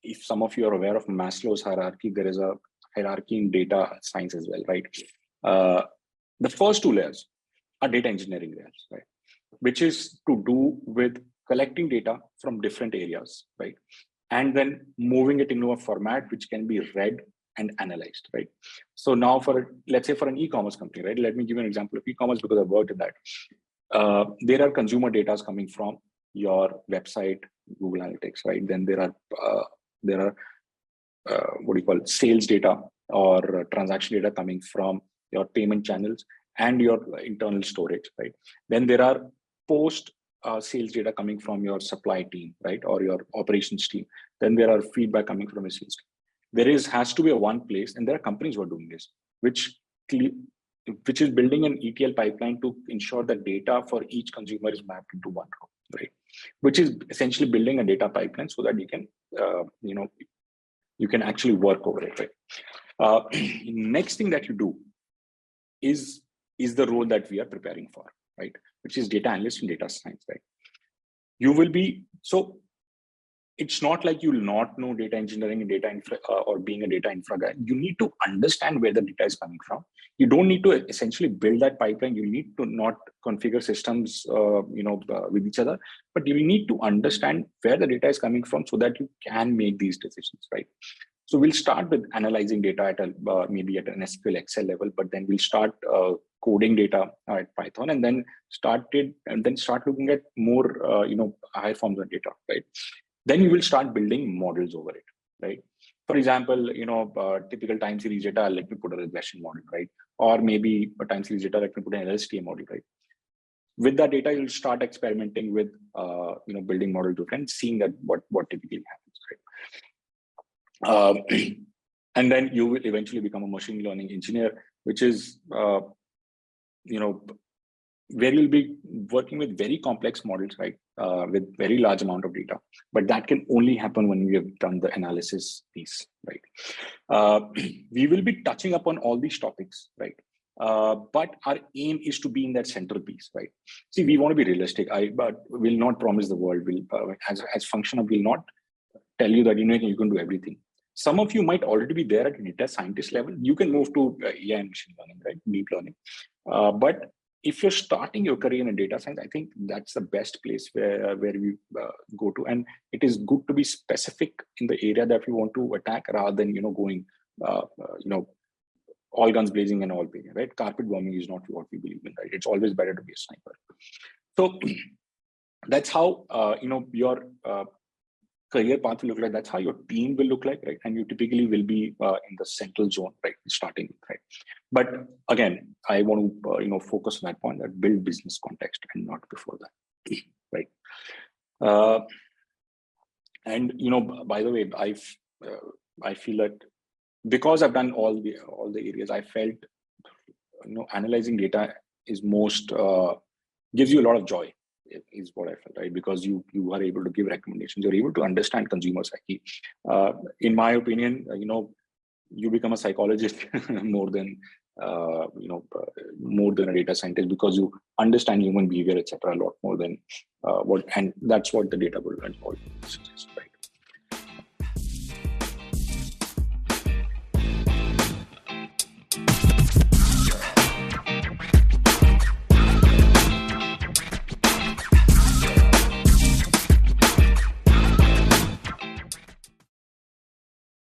if some of you are aware of Maslow's hierarchy, there is a hierarchy in data science as well, right? The first two layers are data engineering layers, right? Which is to do with collecting data from different areas, right? And then moving it into a format which can be read and analyzed, right? So now let's say for an e-commerce company, right? Let me give you an example of e-commerce because I've worked in that. There are consumer data coming from your website, Google Analytics, right? Then there are what do you call it, sales data or transaction data coming from your payment channels and your internal storage, right? Then there are post sales data coming from your supply team, right? Or your operations team. Then there are feedback coming from a sales team. Has to be a one place, and there are companies who are doing this, which is building an ETL pipeline to ensure that data for each consumer is mapped into one row, right? Which is essentially building a data pipeline so that you can, you can actually work over it, right? Next thing that you do is the role that we are preparing for, right? Which is data analyst and data science, right? You will be, so it's not like you'll not know data engineering and data infra or being a data infra guy. You need to understand where the data is coming from. You don't need to essentially build that pipeline. You need to not configure systems, with each other, but you need to understand where the data is coming from so that you can make these decisions, right? So we'll start with analyzing data at maybe at an SQL Excel level, but then we'll start coding data at Python, and then start looking at more higher forms of data, right? Then you will start building models over it, right? For example, typical time series data, let me put a regression model, right? Or maybe a time series data, let me put an LSTM model, right? With that data, you'll start experimenting with, building model to and seeing that what typically happens, right? And then you will eventually become a machine learning engineer, which is, where you'll be working with very complex models, right? With very large amount of data, but that can only happen when we have done the analysis piece, right? We will be touching upon all these topics, right? But our aim is to be in that central piece, right? See, we want to be realistic. But will not promise the world. Will as function of will not tell you that you can do everything. Some of you might already be there at data scientist level. You can move to AI and machine learning, right? Deep learning, but if you're starting your career in data science, I think that's the best place where we go to. And it is good to be specific in the area that we want to attack rather than, going, all guns blazing and all paying, right? Carpet bombing is not what we believe in, right? It's always better to be a sniper. So that's how, your career path will look like. That's how your team will look like, right? And you typically will be in the central zone, right? Starting, right? But again, I want to, focus on that point, that build business context and not before that, right? And, by the way, I feel that because I've done all the areas, I felt, analyzing data is most, gives you a lot of joy, is what I felt, right? Because you are able to give recommendations, you're able to understand consumer psyche. In my opinion, you become a psychologist more than more than a data scientist, because you understand human behavior, etc., a lot more than and that's what the data will learn all.